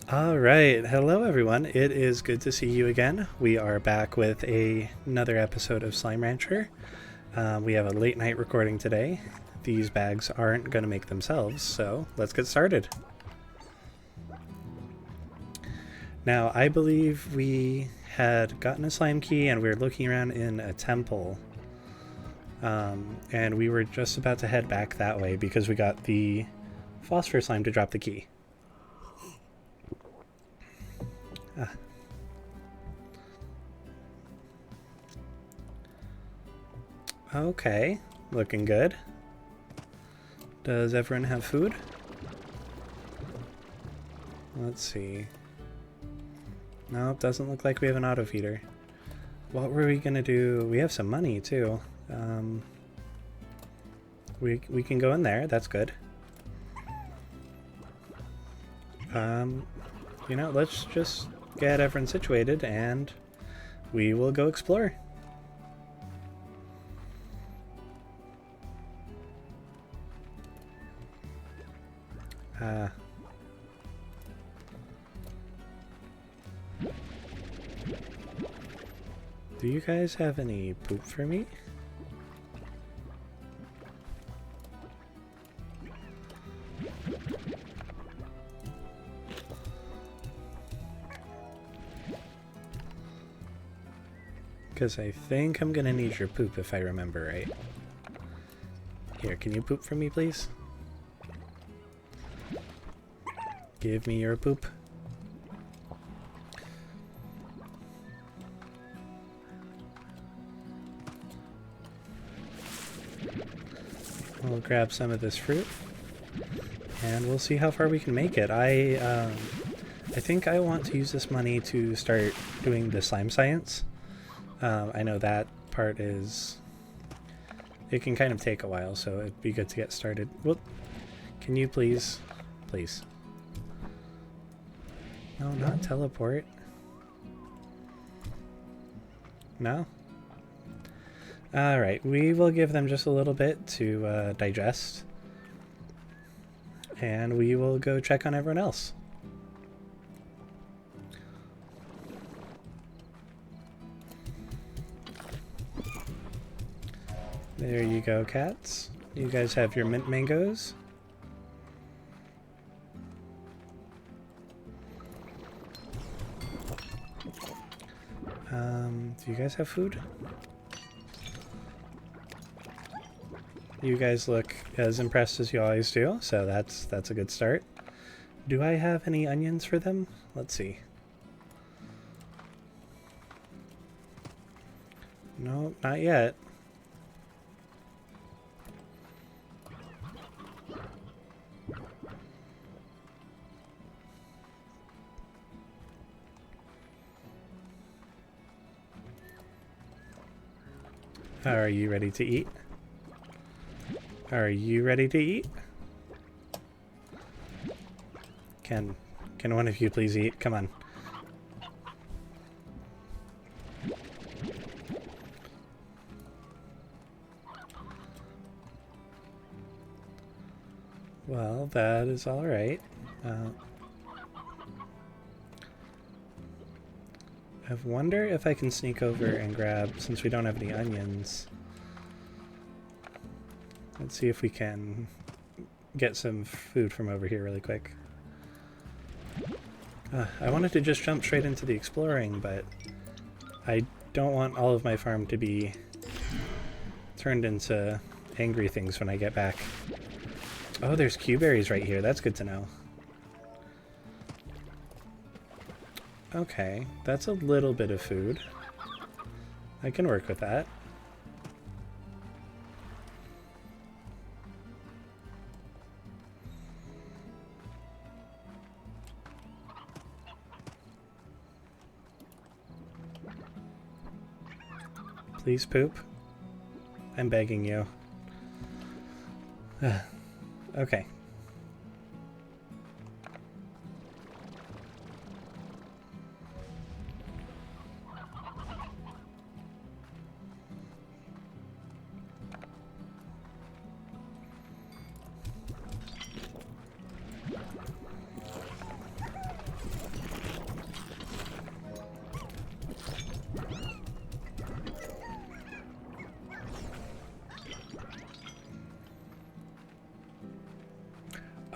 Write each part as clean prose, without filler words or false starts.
All right, hello everyone. It is good to see you again. We are back with another episode of Slime Rancher. We have a late night recording today. These bags aren't going to make themselves, so let's get started. Now, I believe we had gotten a slime key and we were looking around in a temple. And we were just about to head back that way because we got the phosphor slime to drop the key. Okay, looking good. Does everyone have food? Let's see. Nope, doesn't look like we have an auto feeder. What were we gonna do? We have some money too. We can go in there. That's good. Let's just get everyone situated and we will go explore. Do you guys have any poop for me? Because I think I'm gonna need your poop if I remember right. Here, can you poop for me, please? Give me your poop. We'll grab some of this fruit, and we'll see how far we can make it. I think I want to use this money to start doing the slime science. I know that part is... It can kind of take a while, so it'd be good to get started. Well, can you please... Please. No, not teleport. No? Alright, we will give them just a little bit to digest. And we will go check on everyone else. There you go, cats. You guys have your mint mangoes. Do you guys have food? You guys look as impressed as you always do, so that's a good start. Do I have any onions for them? Let's see. No, not yet. Are you ready to eat? Are you ready to eat? Can one of you please eat? Come on. Well, that is all right. I wonder if I can sneak over and grab, since we don't have any onions. Let's see if we can get some food from over here really quick. I wanted to just jump straight into the exploring, but I don't want all of my farm to be turned into angry things when I get back. Oh, there's Q-berries right here. That's good to know. Okay, that's a little bit of food. I can work with that. Please poop. I'm begging you. Okay.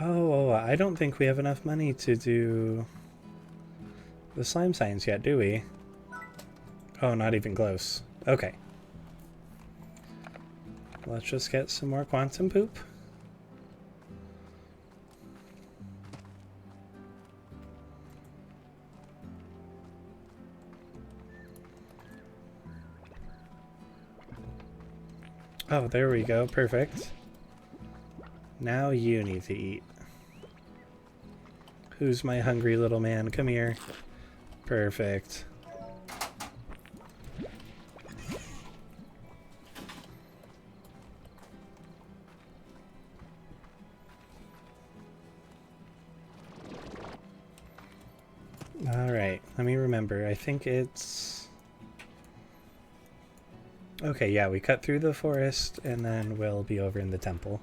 Oh, I don't think we have enough money to do the slime science yet, do we? Oh, not even close. Okay. Let's just get some more quantum poop. Oh, there we go. Perfect. Now you need to eat. Who's my hungry little man? Come here. Perfect. Alright, let me remember. I think it's... Okay, yeah, we cut through the forest and then we'll be over in the temple.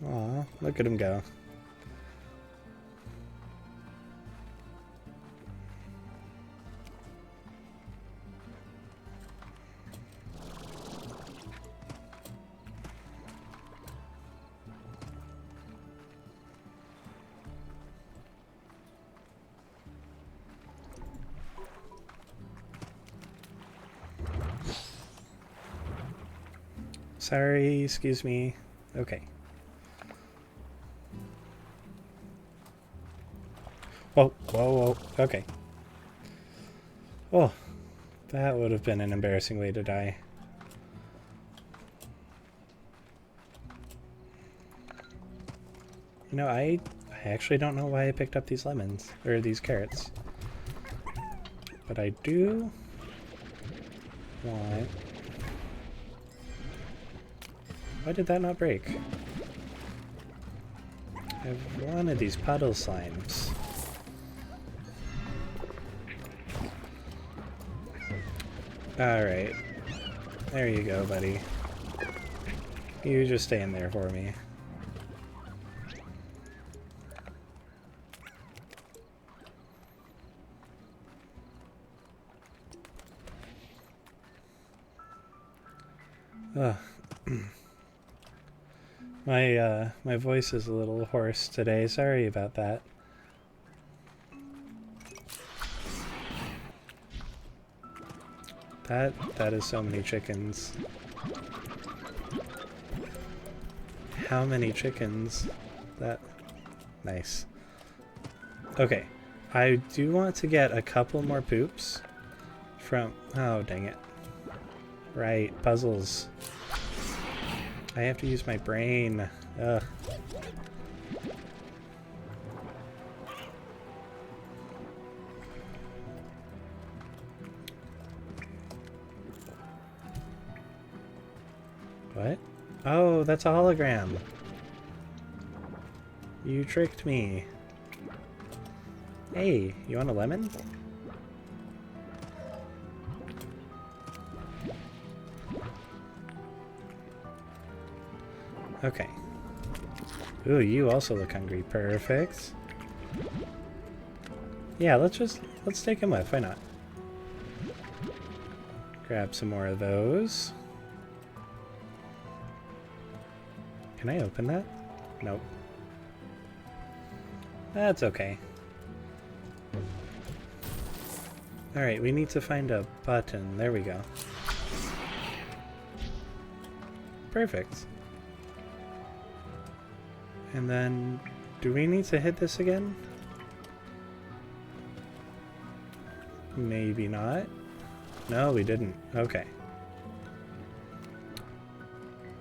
Aw, look at him go. Sorry, excuse me. Okay. Whoa, whoa, whoa. Okay. Oh, that would have been an embarrassing way to die. You know, I actually don't know why I picked up these lemons, or these carrots. But I do want... Why did that not break? I have one of these puddle slimes. Alright. There you go, buddy. You just stay in there for me. Ugh. My voice is a little hoarse today. Sorry about that. That is so many chickens. How many chickens? That nice. Okay. I do want to get a couple more poops from... Oh, dang it. Right, puzzles. I have to use my brain. Ugh. What? Oh, that's a hologram. You tricked me. Hey, you want a lemon? Okay. Ooh, you also look hungry. Perfect. Yeah, let's take him with. Why not? Grab some more of those. Can I open that? Nope. That's okay. Alright, we need to find a button. There we go. Perfect. And then, do we need to hit this again? Maybe not. No, we didn't. Okay.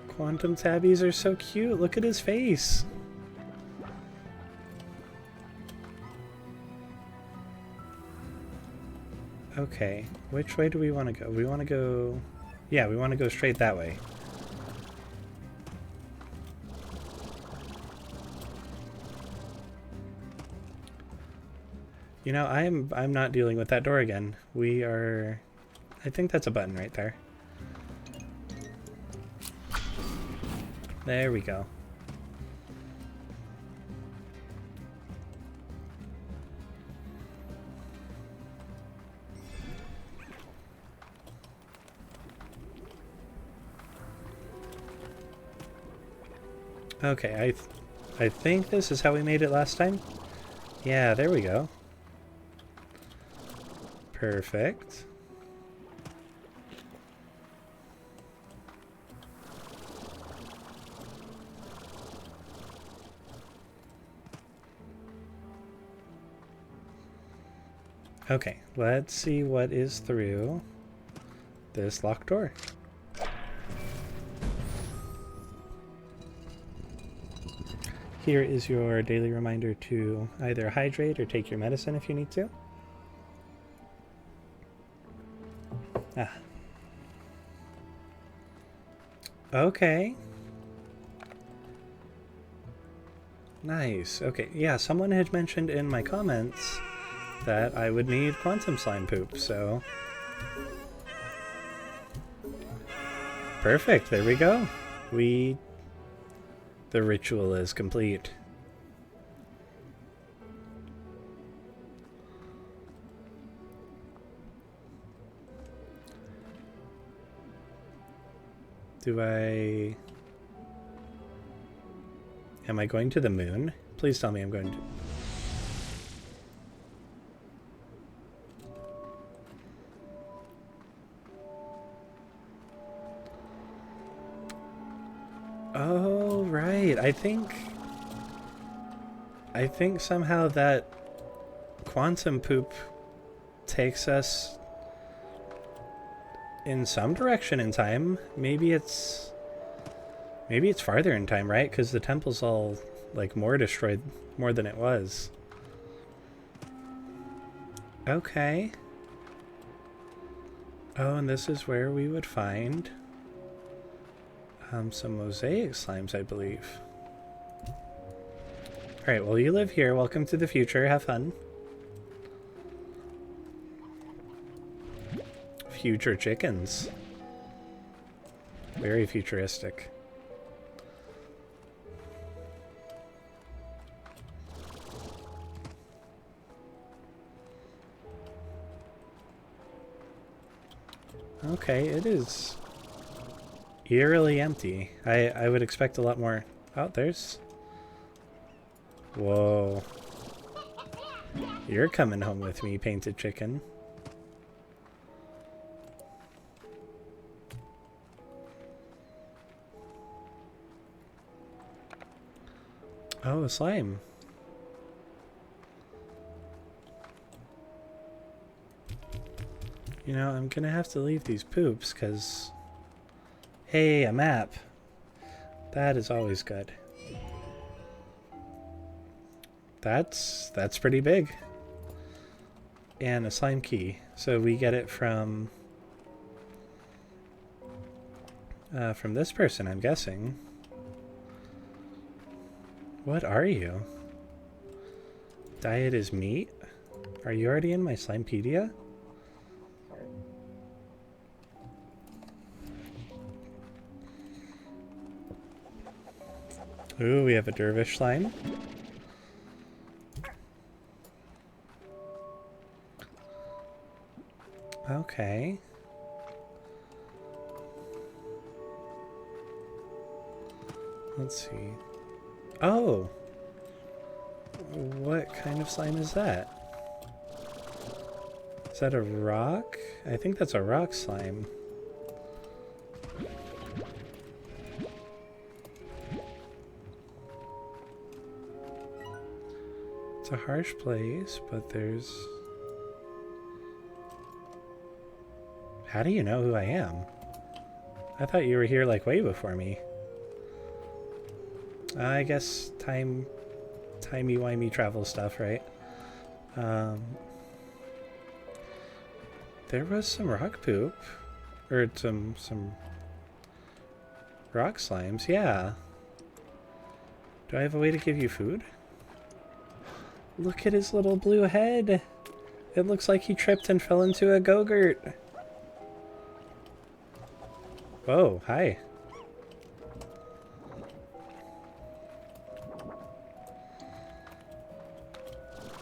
Quantum tabbies are so cute. Look at his face. Okay, which way do we want to go? We want to go... Yeah, we want to go straight that way. You know, I'm not dealing with that door again. We are... I think that's a button right there. There we go. Okay, I think this is how we made it last time. Yeah, there we go. Perfect. Okay, let's see what is through this locked door. Here is your daily reminder to either hydrate or take your medicine if you need to. Ah. Okay. Nice. Okay, yeah, someone had mentioned in my comments that I would need quantum slime poop, so... Perfect, there we go. The ritual is complete. Am I going to the moon? Please tell me I'm going to... Oh, right. I think somehow that quantum poop takes us in some direction in time. Maybe it's farther in time, right? Because the temple's all like more destroyed more than it was. Okay. Oh, and this is where we would find some Mosaic Slimes, I believe. Alright, well, you live here. Welcome to the future. Have fun. Future chickens. Very futuristic. Okay, it is eerily empty. I would expect a lot more. Oh, there's... Whoa. You're coming home with me, painted chicken. Oh, a slime. You know, I'm gonna have to leave these poops, because... Hey, a map. That is always good. That's pretty big. And a slime key. So we get it from this person, I'm guessing. What are you? Diet is meat? Are you already in my Slimepedia? Ooh, we have a dervish slime. Okay. Let's see. Oh! What kind of slime is that? Is that a rock? I think that's a rock slime. It's a harsh place, but there's... How do you know who I am? I thought you were here like way before me. I guess timey-wimey travel stuff, right? There was some rock poop. Or some rock slimes, yeah. Do I have a way to give you food? Look at his little blue head. It looks like he tripped and fell into a go-gurt. Whoa, hi.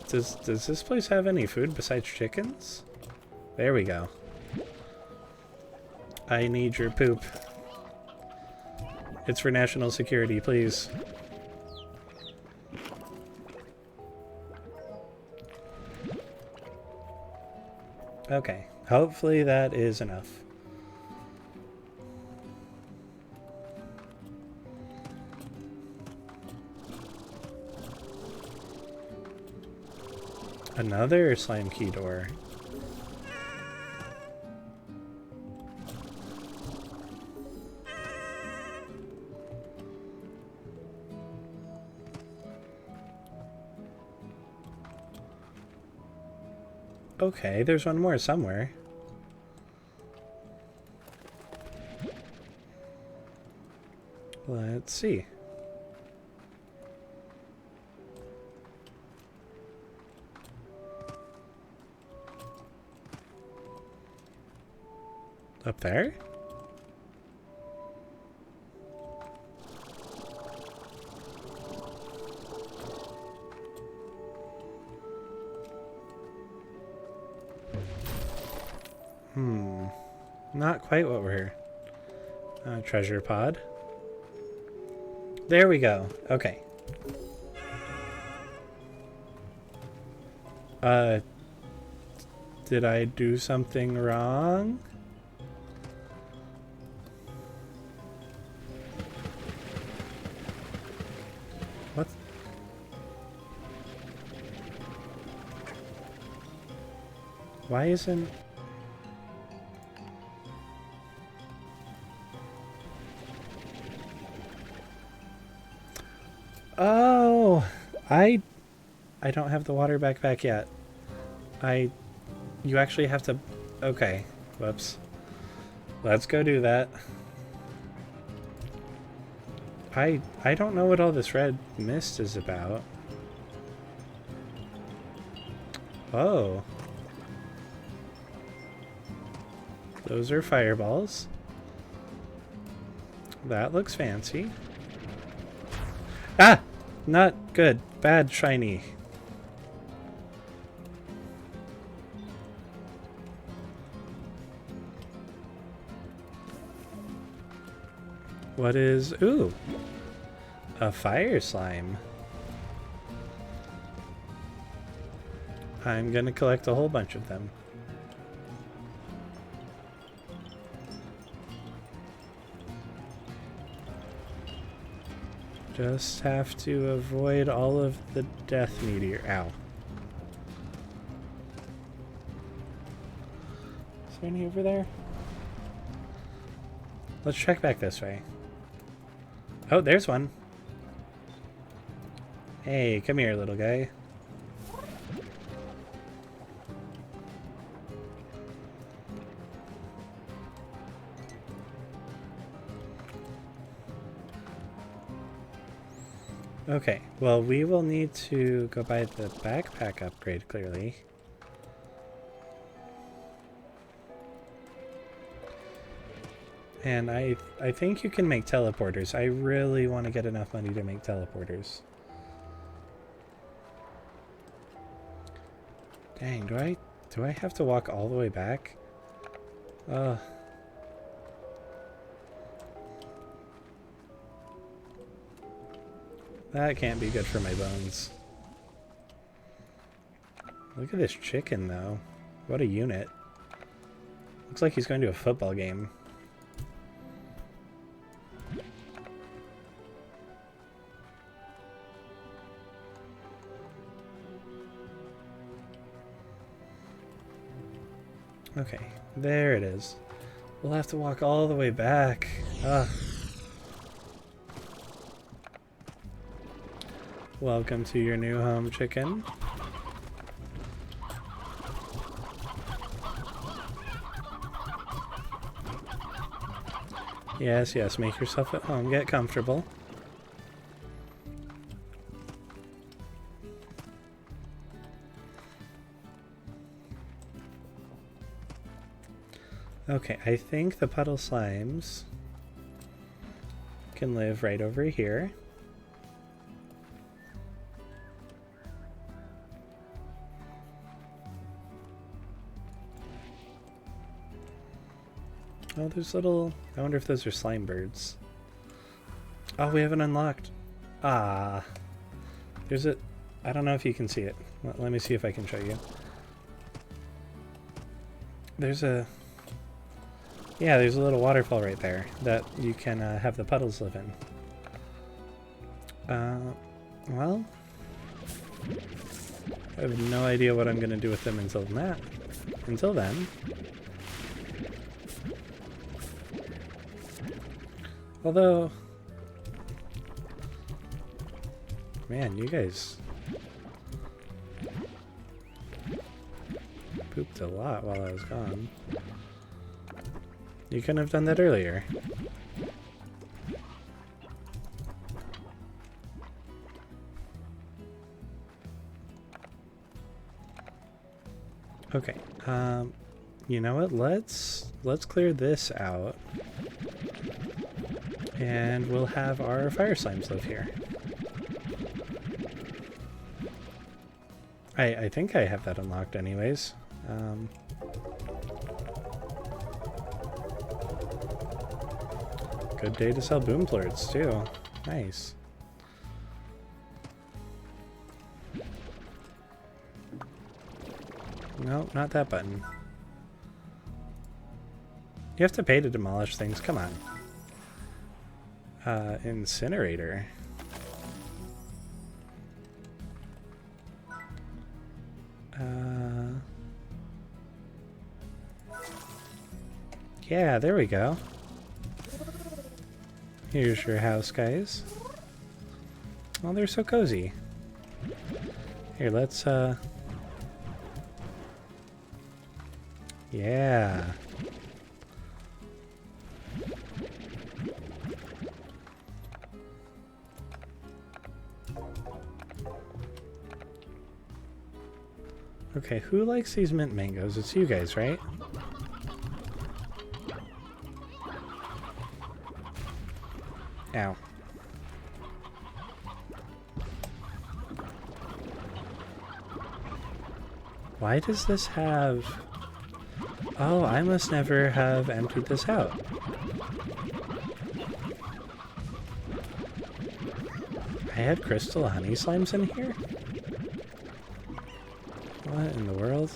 Does this place have any food besides chickens? There we go. I need your poop. It's for national security, please. Okay, hopefully that is enough. Another slime key door. Okay, there's one more somewhere. Let's see. Up there? Not quite what we're here. Treasure pod. There we go. Okay. Did I do something wrong? What? Why isn't... Oh, I don't have the water backpack yet. You actually have to, okay, whoops. Let's go do that. I don't know what all this red mist is about. Oh. Those are fireballs. That looks fancy. Ah! Not good. Bad shiny. What is... Ooh! A fire slime. I'm gonna collect a whole bunch of them. Just have to avoid all of the death meteor. Ow. Is there any over there? Let's check back this way. Oh, there's one. Hey, come here, little guy. Okay, well, we will need to go buy the backpack upgrade, clearly. And I think you can make teleporters. I really want to get enough money to make teleporters. Dang, do I have to walk all the way back? That can't be good for my bones. Look at this chicken, though. What a unit. Looks like he's going to a football game. Okay, there it is. We'll have to walk all the way back. Ugh. Welcome to your new home, chicken. Yes, yes, make yourself at home. Get comfortable. Okay, I think the puddle slimes can live right over here. Oh, there's little... I wonder if those are slime birds. Oh, we haven't unlocked. Ah. There's a... I don't know if you can see it. Let me see if I can show you. There's a... Yeah, there's a little waterfall right there that you can have the puddles live in. Well... I have no idea what I'm going to do with them until then. Although... Man, you guys... pooped a lot while I was gone. You couldn't have done that earlier. Okay, you know what? Let's clear this out. And we'll have our fire slimes live here. I think I have that unlocked anyways. Good day to sell boom plorts too. Nice. No, not that button. You have to pay to demolish things. Come on. Incinerator. Yeah, there we go. Here's your house, guys. Oh, they're so cozy. Here, let's, yeah. Okay, who likes these mint mangoes? It's you guys, right? Ow. Why does this have... Oh, I must never have emptied this out. I had crystal honey slimes in here? What in the world?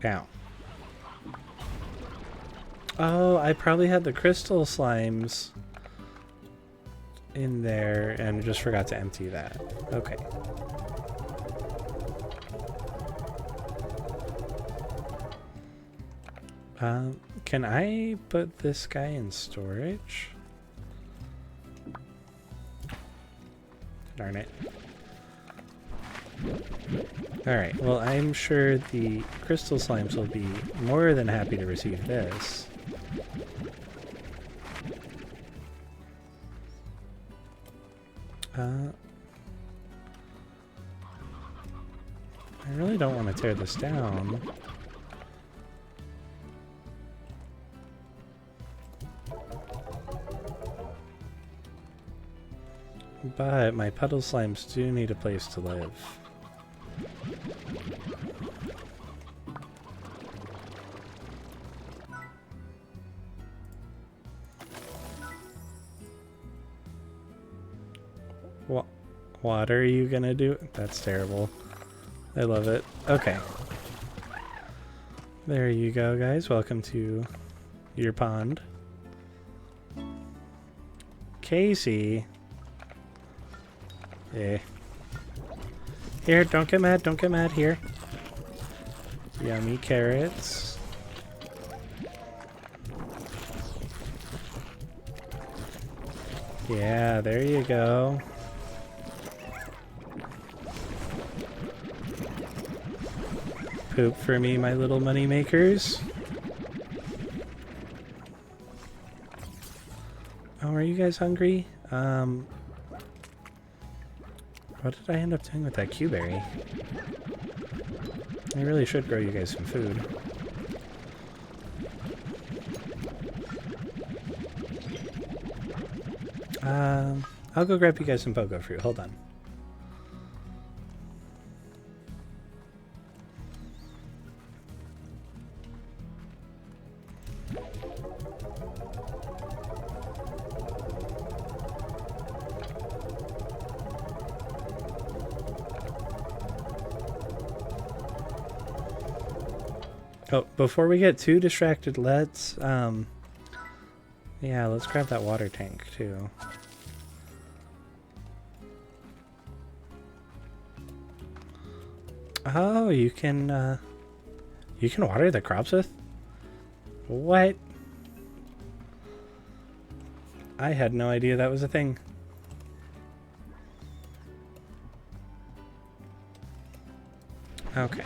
Ow. Oh, I probably had the crystal slimes in there and just forgot to empty that. Okay. Can I put this guy in storage? Darn it. Alright, well, I'm sure the crystal slimes will be more than happy to receive this. I really don't want to tear this down. But my puddle slimes do need a place to live. What are you gonna do? That's terrible. I love it. Okay. There you go, guys. Welcome to your pond. Casey. Eh. Here, don't get mad. Don't get mad. Here. Yummy carrots. Yeah, there you go. Poop for me, my little money makers. Oh, are you guys hungry? What did I end up doing with that Q-berry? I really should grow you guys some food. I'll go grab you guys some pogo fruit. Hold on. Oh, before we get too distracted, let's yeah, let's grab that water tank too. Oh, you can water the crops with? What? I had no idea that was a thing. Okay.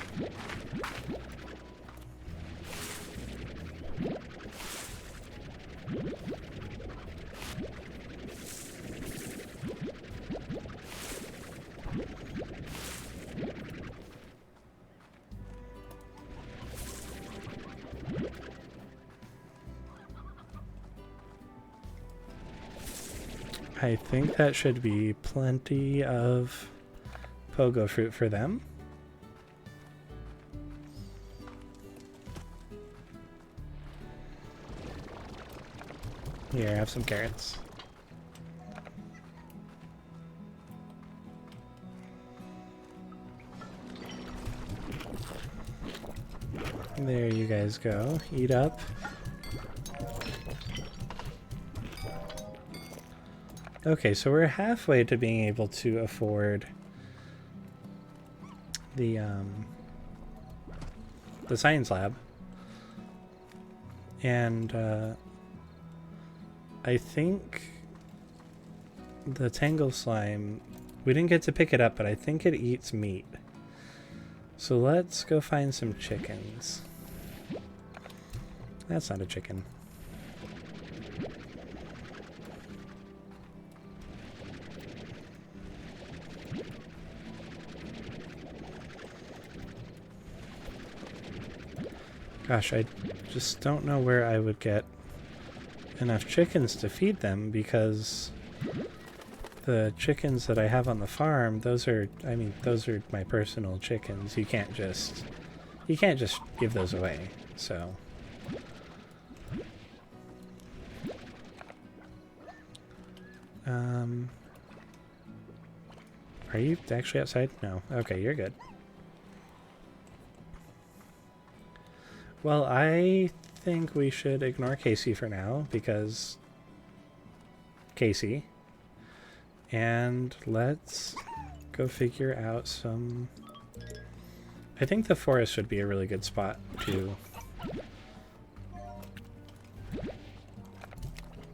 I think that should be plenty of pogo fruit for them. Here, have some carrots. There you guys go. Eat up. Okay, so we're halfway to being able to afford the science lab. And I think the Tangle Slime, we didn't get to pick it up, but I think it eats meat. So let's go find some chickens. That's not a chicken. Gosh, I just don't know where I would get enough chickens to feed them, because the chickens that I have on the farm, those are my personal chickens. You can't just give those away. So are you actually outside? No. Okay, you're good. Well, I think we should ignore Casey for now, because Casey. And let's go figure out some... I think the forest would be a really good spot to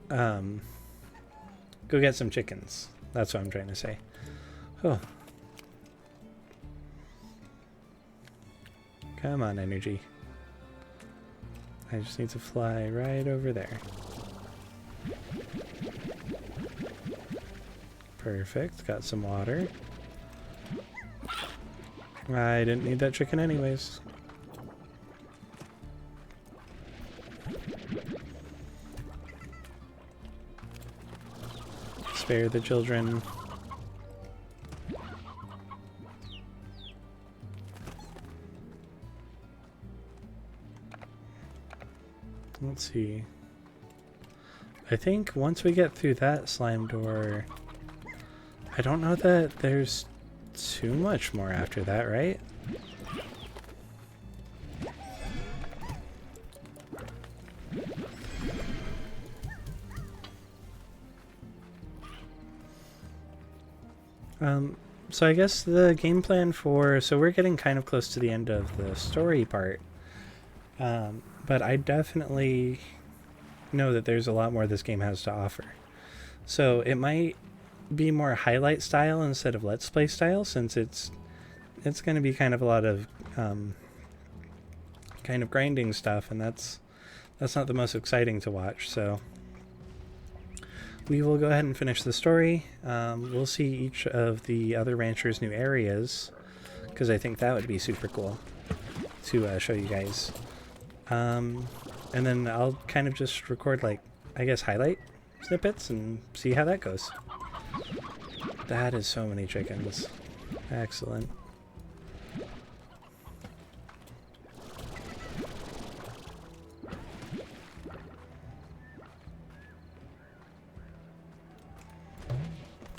go get some chickens. That's what I'm trying to say. Oh. Come on, energy. I just need to fly right over there. Perfect. Got some water. I didn't need that chicken anyways. Spare the children. Let's see. I think once we get through that slime door, I don't know that there's too much more after that, right? So I guess the game plan for... So we're getting kind of close to the end of the story part. But I definitely know that there's a lot more this game has to offer. So it might be more highlight style instead of let's play style, since it's going to be kind of a lot of kind of grinding stuff, and that's not the most exciting to watch. So we will go ahead and finish the story. We'll see each of the other ranchers' new areas, because I think that would be super cool to show you guys. And then I'll kind of just record, like, I guess highlight snippets and see how that goes. That is so many chickens. Excellent.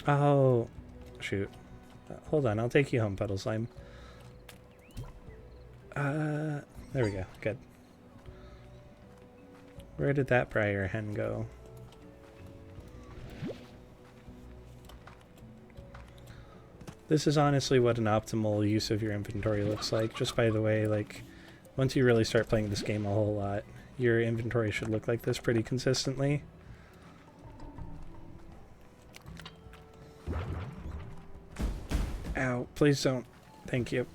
Oh, shoot. Hold on, I'll take you home, Puddle Slime. There we go. Good. Where did that briar hen go? This is honestly what an optimal use of your inventory looks like. Just by the way, like, once you really start playing this game a whole lot, your inventory should look like this pretty consistently. Ow, please don't. Thank you.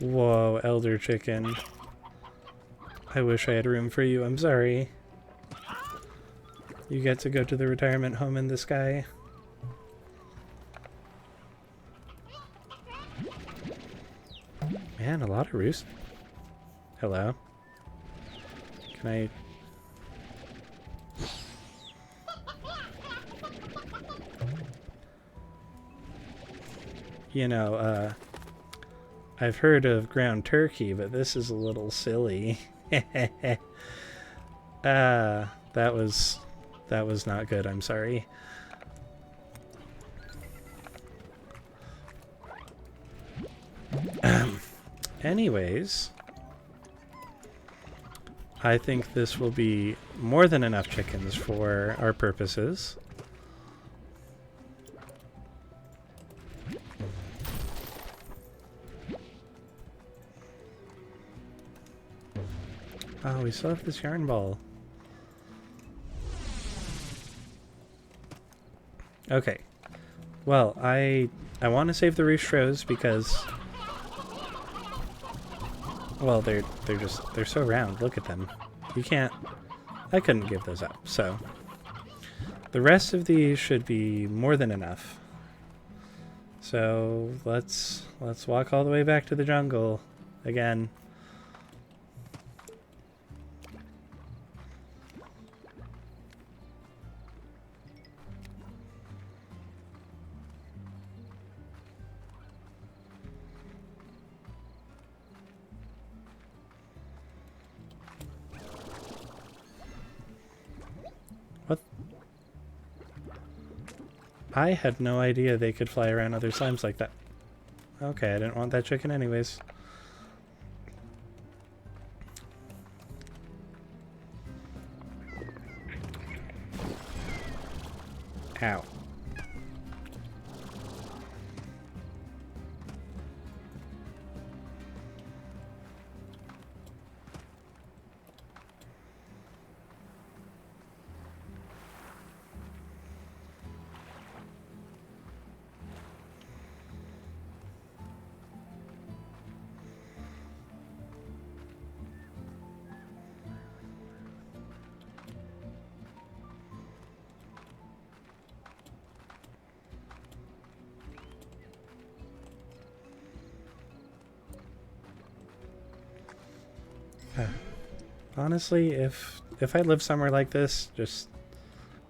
Whoa, elder chicken. I wish I had room for you. I'm sorry. You get to go to the retirement home in the sky. Man, a lot of roost. Hello. Can I... You know, I've heard of ground turkey, but this is a little silly. That was not good, I'm sorry. Anyways, I think this will be more than enough chickens for our purposes. Oh, we still have this yarn ball. Okay. Well, I want to save the roost rows because, well, they're so round. Look at them. You can't. I couldn't give those up. So the rest of these should be more than enough. So let's walk all the way back to the jungle again. What? I had no idea they could fly around other slimes like that. Okay, I didn't want that chicken anyways. Ow. Honestly, if I lived somewhere like this, just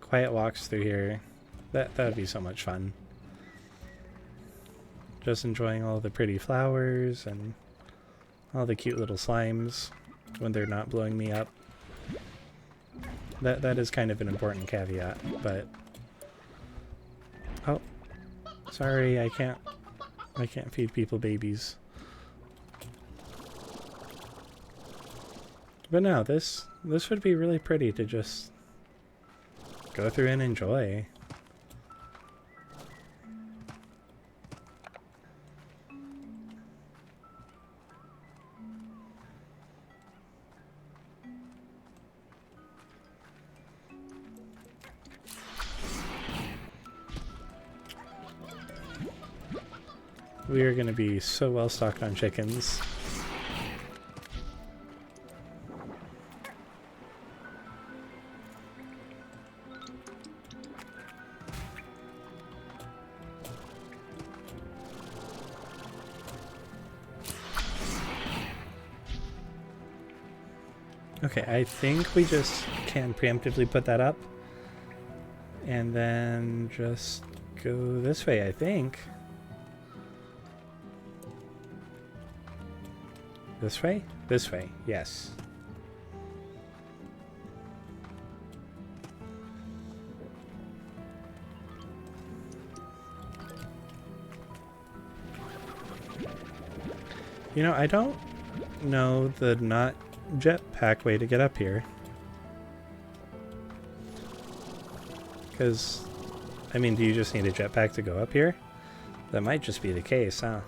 quiet walks through here, that would be so much fun. Just enjoying all the pretty flowers and all the cute little slimes when they're not blowing me up. That is kind of an important caveat, but oh, sorry, I can't feed people babies. But no, this would be really pretty to just go through and enjoy. We are going to be so well stocked on chickens. Okay, I think we just can preemptively put that up. And then just go this way, I think. This way? This way, yes. You know, I don't know the not jetpack way to get up here. Because, I mean, do you just need a jetpack to go up here? That might just be the case, huh?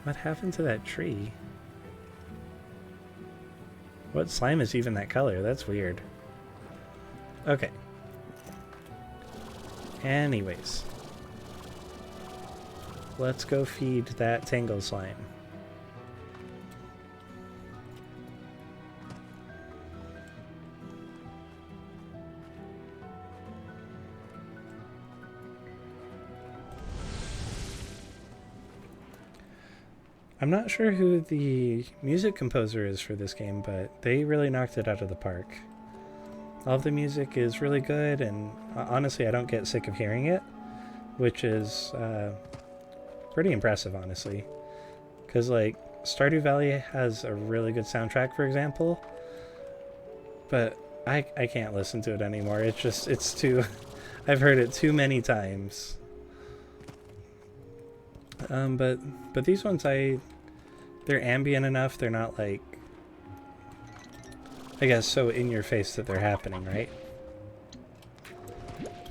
What happened to that tree? What slime is even that color? That's weird. Okay. Anyways. Let's go feed that Tangle Slime. I'm not sure who the music composer is for this game, but they really knocked it out of the park. All of the music is really good, and honestly, I don't get sick of hearing it, which is pretty impressive, honestly. Because, like, Stardew Valley has a really good soundtrack, for example, but I can't listen to it anymore. It's too... I've heard it too many times. But these ones, they're ambient enough. They're not like, I guess, so in your face that they're happening, right?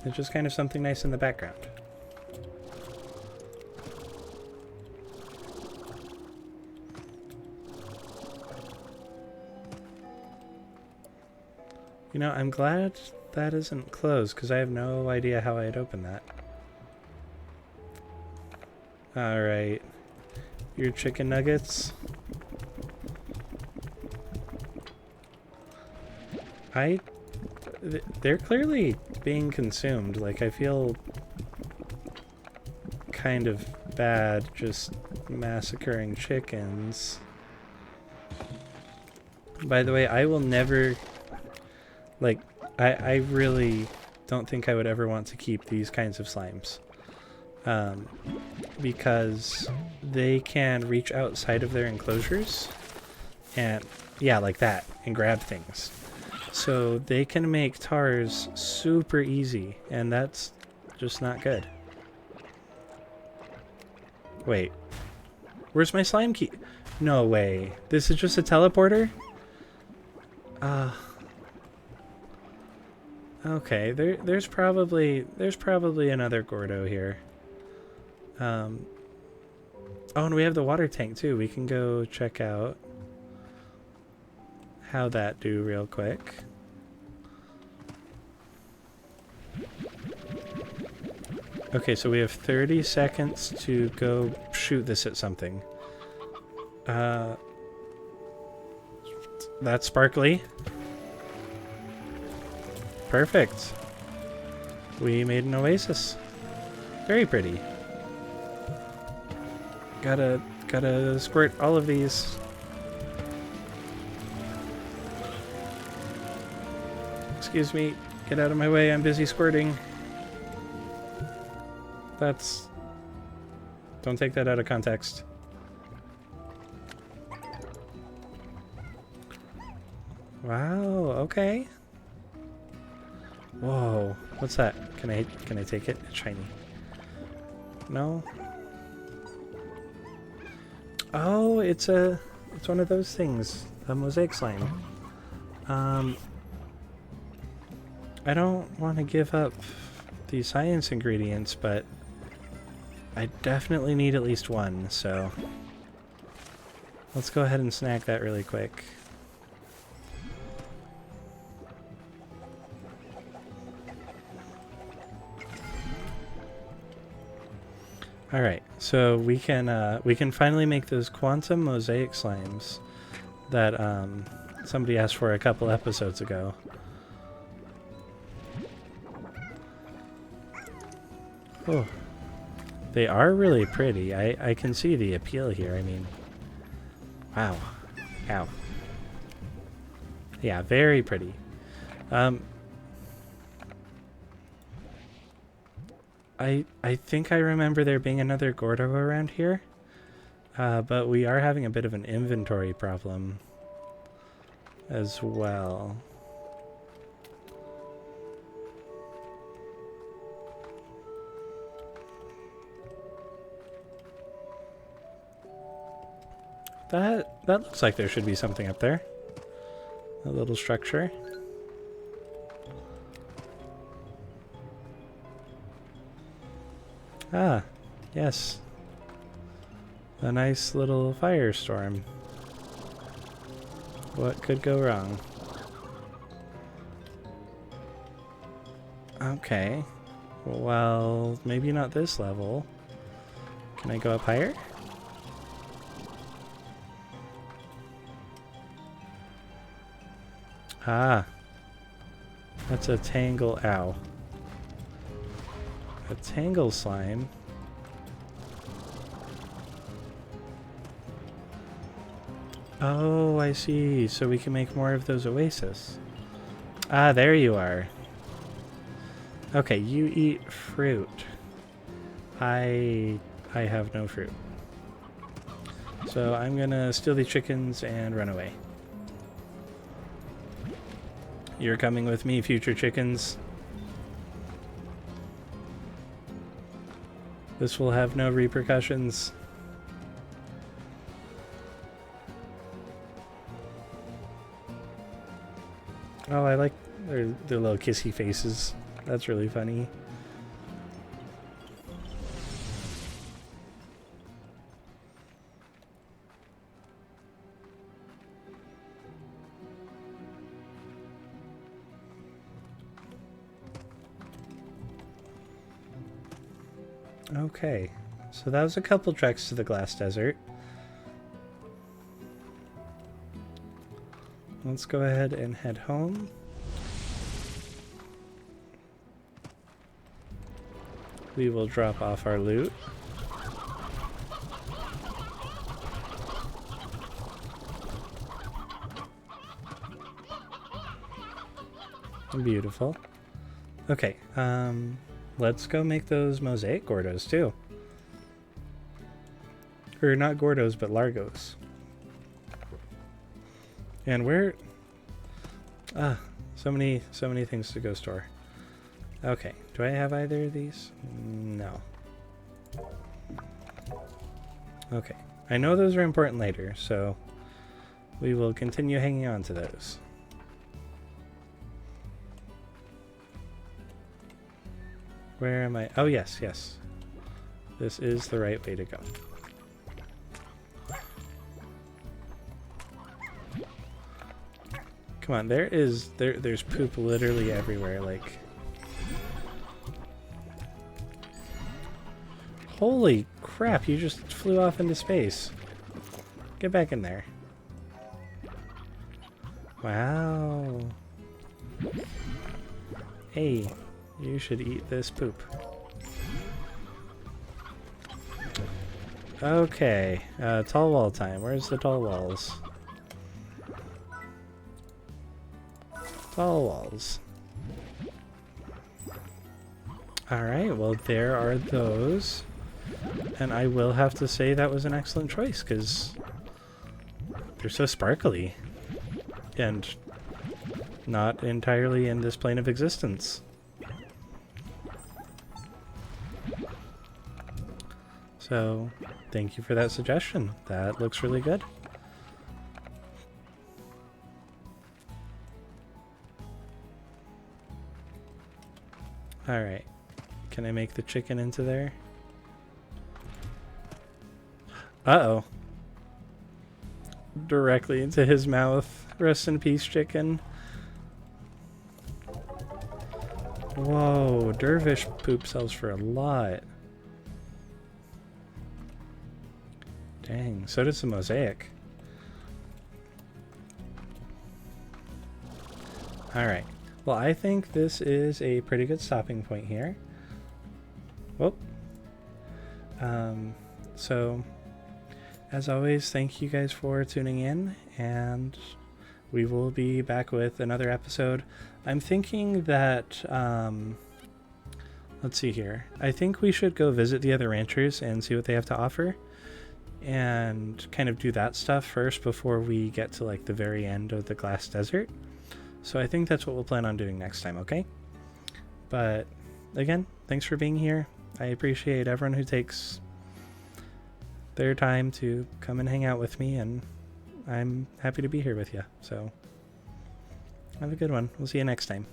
It's just kind of something nice in the background. You know, I'm glad that isn't closed, because I have no idea how I'd open that. Alright. Your chicken nuggets. They're clearly being consumed. Like, I feel kind of bad just massacring chickens. By the way, I will never... Like, I really don't think I would ever want to keep these kinds of slimes. Because they can reach outside of their enclosures and, yeah, like that, and grab things. So they can make tars super easy, and that's just not good. Wait, where's my slime key? No way. This is just a teleporter? Okay, there's probably another Gordo here. Oh, and we have the water tank too. We can go check out how that do real quick. Okay, so we have 30 seconds to go shoot this at something. That's sparkly. Perfect. We made an oasis. Very pretty. Gotta squirt all of these. Excuse me. Get out of my way. I'm busy squirting. That's... Don't take that out of context. Wow, okay. Whoa, what's that? Can I take it? It's shiny. No? Oh, it's one of those things. A Mosaic Slime. I don't want to give up the science ingredients, but I definitely need at least one, so let's go ahead and snack that really quick. Alright, so we can finally make those quantum Mosaic Slimes that somebody asked for a couple episodes ago. Oh, they are really pretty. I can see the appeal here. I mean, wow. Ow. Yeah, very pretty. I think I remember there being another Gordo around here, but we are having a bit of an inventory problem as well. That looks like there should be something up there. A little structure. Ah, yes. A nice little firestorm. What could go wrong? Okay. Well, maybe not this level. Can I go up higher? Ah. That's a tangle. Ow. A tangle slime. Oh, I see. So we can make more of those oasis. Ah, there you are. Okay, you eat fruit. I have no fruit. So I'm gonna steal the chickens and run away. You're coming with me, future chickens. This will have no repercussions. Oh, I like their little kissy faces. That's really funny. Okay, so that was a couple treks to the glass desert. Let's go ahead and head home. We will drop off our loot. Beautiful. Okay, let's go make those mosaic gordos too. Or not gordos, but largos. And where... Ah, so many things to go store. Okay, do I have either of these? No. Okay, I know those are important later, so we will continue hanging on to those. Where am I? Oh, yes, yes. This is the right way to go. Come on, there's poop literally everywhere, like... Holy crap, you just flew off into space. Get back in there. Wow. Hey, you should eat this poop. Okay, tall wall time. Where's the tall walls? Tall walls. Alright, well there are those. And I will have to say that was an excellent choice, because they're so sparkly. And not entirely in this plane of existence. So, thank you for that suggestion. That looks really good. Alright. Can I make the chicken into there? Uh-oh. Directly into his mouth. Rest in peace, chicken. Whoa, dervish poop sells for a lot. Dang, so does the mosaic. Alright. Well, I think this is a pretty good stopping point here. Whoop. So, as always, thank you guys for tuning in, and we will be back with another episode. I'm thinking that, let's see here. I think we should go visit the other ranchers and see what they have to offer, and kind of do that stuff first before we get to like the very end of the glass desert. So I think that's what we'll plan on doing next time, okay? But again, thanks for being here. I appreciate everyone who takes their time to come and hang out with me, and I'm happy to be here with you. So have a good one. We'll see you next time.